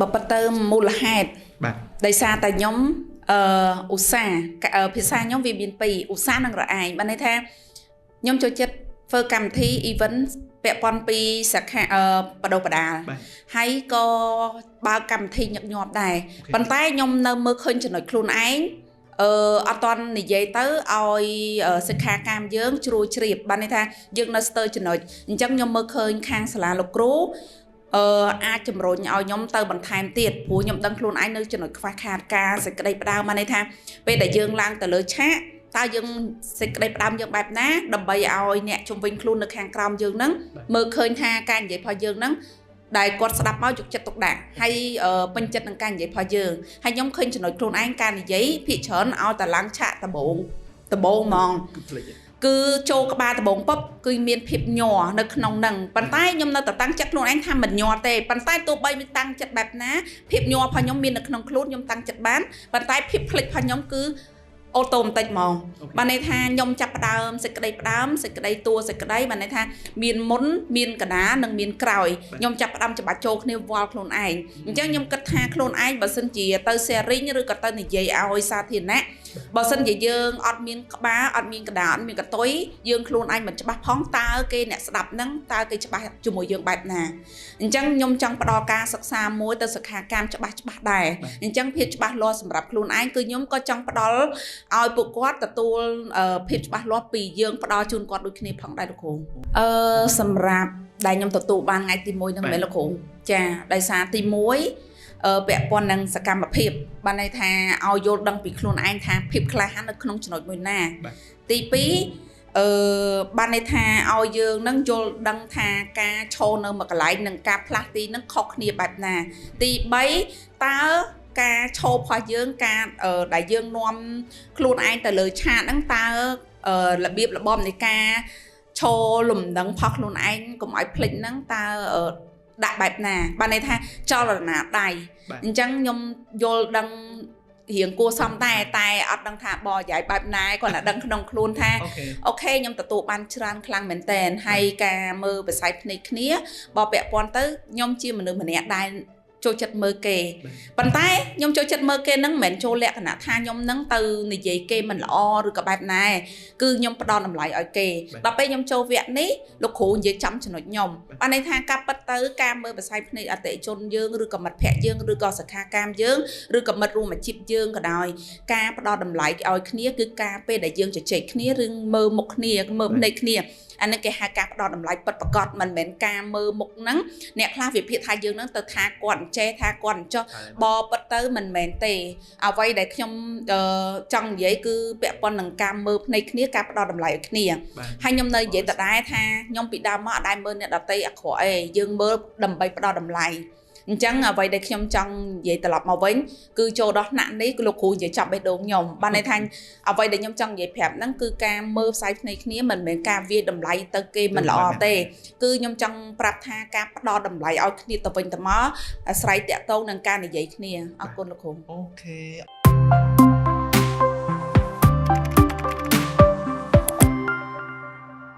បើប៉ុន្តែមូលហេតុដោយសារតែខ្ញុំឧស្សាហ៍ភាសាខ្ញុំវាមានពីរឧស្សាហ៍និងរអែងបានន័យថាខ្ញុំចូលចិត្តធ្វើកម្មវិធី event ពាក់ព័ន្ធពីសាខាបដិបដាលហើយក៏បើកកម្មវិធីញឹកញាប់ដែរប៉ុន្តែខ្ញុំនៅមើលឃើញចំណុចខ្លួនឯងអត់តន់និយាយទៅឲ្យសិក្ខាកាមយើងជ្រួលជ្រាបបានន័យថាយើងនៅស្ទើរចំណុចអញ្ចឹងខ្ញុំមើលឃើញខាងសាលាលោកគ្រូអាចជំរុញឲ្យខ្ញុំទៅបន្ថែមទៀតព្រោះខ្ញុំដឹងខ្លួនឯងនៅចំណុចខ្វះខាតការសេចក្តីផ្ដើមបានន័យថាពេលដែលយើងឡើងទៅលើឆាកតើយើងសេចក្តីផ្ដើមយើងបែបណាដើម្បីឲ្យអ្នកជំនាញខ្លួននៅខាងក្រោមយើងហ្នឹងមើលឃើញថាការនិយាយរបស់យើងហ្នឹងដែលគាត់ស្ដាប់មកយកចិត្តទុកដាក់ហើយពេញចិត្តនឹងការនិយាយរបស់យើងហើយខ្ញុំឃើញចំណុចខ្លួនឯងការនិយាយភាគច្រើនឲ្យតែឡើងឆាកដំបូងហ្មងគឺចូលក្បាលដំបងពឹបគឺមានភាពញ័រនៅក្នុងហ្នឹងប៉ុន្តែខ្ញុំនៅតែតាំងចិត្តខ្លួនឯងថាមិនញ័រទេប៉ុន្តែទោះបីមានតាំងចិត្តបែបណាភាពញ័ររបស់ខ្ញុំមាននៅក្នុងខ្លួនខ្ញុំតាំងចិត្តបានប៉ុន្តែភាពភ្លេចរបស់ខ្ញុំគឺអូតូម៉ាទិកហ្មងបានន័យថាខ្ញុំចាប់ផ្ដើមសេចក្តីផ្ដើមសេចក្តីតួសេចក្តីបានន័យថាមានមុនមានកណ្ដាលនិងមានក្រោយខ្ញុំចាប់ផ្ដើមច្បាច់ចូលគ្នាវល់ខ្លួនឯងអញ្ចឹងខ្ញុំគិតថាខ្លួនឯងបើសិនជាទៅ sharing ឬក៏ទៅនិយាយឲ្យសាធារណៈបើសិនជាយើងអត់មានក្បាលអត់មានកណ្ដាលអត់មានកតុយយើងខ្លួនឯងមិនច្បាស់ផងតើគេអ្នកស្ដាប់ហ្នឹងតើគេច្បាស់ជាមួយយើងបែបណាអញ្ចឹងខ្ញុំចង់ផ្ដល់ការសិក្សាមួយទៅសិក្ខាកាមច្បាស់ដែរអញ្ចឹងភាពច្បាស់លាស់សម្រាប់ខ្លួនឯងគឺខ្ញុំក៏ចង់ផ្ដល់ឲ្យពួកគាត់ទទួលភាពច្បាស់លាស់ពីយើងផ្ដល់ជូនគាត់ដូចគ្នាផងដែរលោកគ្រូសម្រាប់ដែលខ្ញុំទទួលបានថ្ងៃទី1ហ្នឹងមែនលោកគ្រូចាដោយសារទី1ពាក់ព័ន្ធនឹងសកម្មភាពបានន័យថាឲ្យយល់ដឹងពីខ្លួនឯងថាភាពក្លាហាននៅក្នុងចំណុចមួយណាទី2បានន័យថាឲ្យយើងនឹងយល់ដឹងថាការឈរនៅមួយកន្លែងនិងការផ្លាស់ទីនឹងខុសគ្នាបែបណាទី3តើការឈររបស់យើងការដែលយើងនាំខ្លួនឯងទៅលើឆាកហ្នឹងតើរបៀបរបបនៃការឈរលំនឹងផុសខ្លួនឯងកុំឲ្យភ្លេចហ្នឹងតើដាក់បែបណាបានន័យថាចលនាដៃអញ្ចឹងខ្ញុំយល់ដឹងរៀងគួរសមតែអត់ដឹងថាបរិយាយបែបណាគាត់តែដឹងក្នុងខ្លួនថាអូខេខ្ញុំទទួលបានច្រើនខ្លាំងមែនតើហើយការមើលវិស័យភ្នែកគ្នាបើពាក់ព័ន្ធទៅខ្ញុំជាមនុស្សម្នាក់ដែលចូលចិត្តមើលគេប៉ុន្តែខ្ញុំចូលចិត្តមើលគេហ្នឹងមិនមែនចូលលក្ខណៈថាខ្ញុំហ្នឹងទៅនិយាយគេមិនល្អឬក៏បែបណាគឺខ្ញុំផ្ដល់តម្លៃឲ្យគេដល់ពេលខ្ញុំចូលវគ្គនេះលោកគ្រូនិយាយចំចំណុចខ្ញុំបានន័យថាការប៉ັດទៅការមើលវិស័យភ្នែកអតិថិជនយើងឬក៏មិត្តភ័ក្តិយើងឬក៏សិក្ខាកាមយើងឬក៏មិត្តរួមអាជីពយើងក៏ដោយការផ្ដល់តម្លៃឲ្យគ្នាគឺការពេលដែលយើងជជែកគ្នាឬមើលមុខគ្នាមើលភ្នែកគ្នាអានេះគេហៅការផ្ដល់តម្លៃពិតប្រាកដមិនមែនការមើលមុខហ្នឹងអ្នកខ្លះវិភាគថាយើងហ្នឹងទៅថាគាត់អញ្ចេះថាគាត់អញ្ចោះបពិតទៅមិនមែនទេអ្វីដែលខ្ញុំចង់និយាយគឺពាក់ព័ន្ធនឹងការមើលភ្នែកគ្នាការផ្ដល់តម្លៃឲ្យគ្នាហើយខ្ញុំនៅនិយាយដដែលថាខ្ញុំពីដើមមកអត់ដែលមើលអ្នកដទៃអាក្រក់អីយើងមើលដើម្បីផ្ដល់តម្លៃអញ្ចឹងអ្វីដែលខ្ញុំចង់និយាយត្រឡប់មកវិញគឺចូលដល់ថ្នាក់នេះគឺលោកគ្រូនិយាយចាប់បេះដូងខ្ញុំបានន័យថាអ្វីដែលខ្ញុំចង់និយាយប្រាប់ហ្នឹងគឺការមើលផ្សាយភ្នែកគ្នាមិនមែនការវាយតម្លៃទៅគេមិនល្អទេគឺខ្ញុំចង់ប្រាប់ថាការផ្ដល់តម្លៃឲ្យគ្នាទៅវិញទៅមកអាស្រ័យតាក់ទងនឹងការនិយាយគ្នាអរគុណលោកគ្រូអូខេ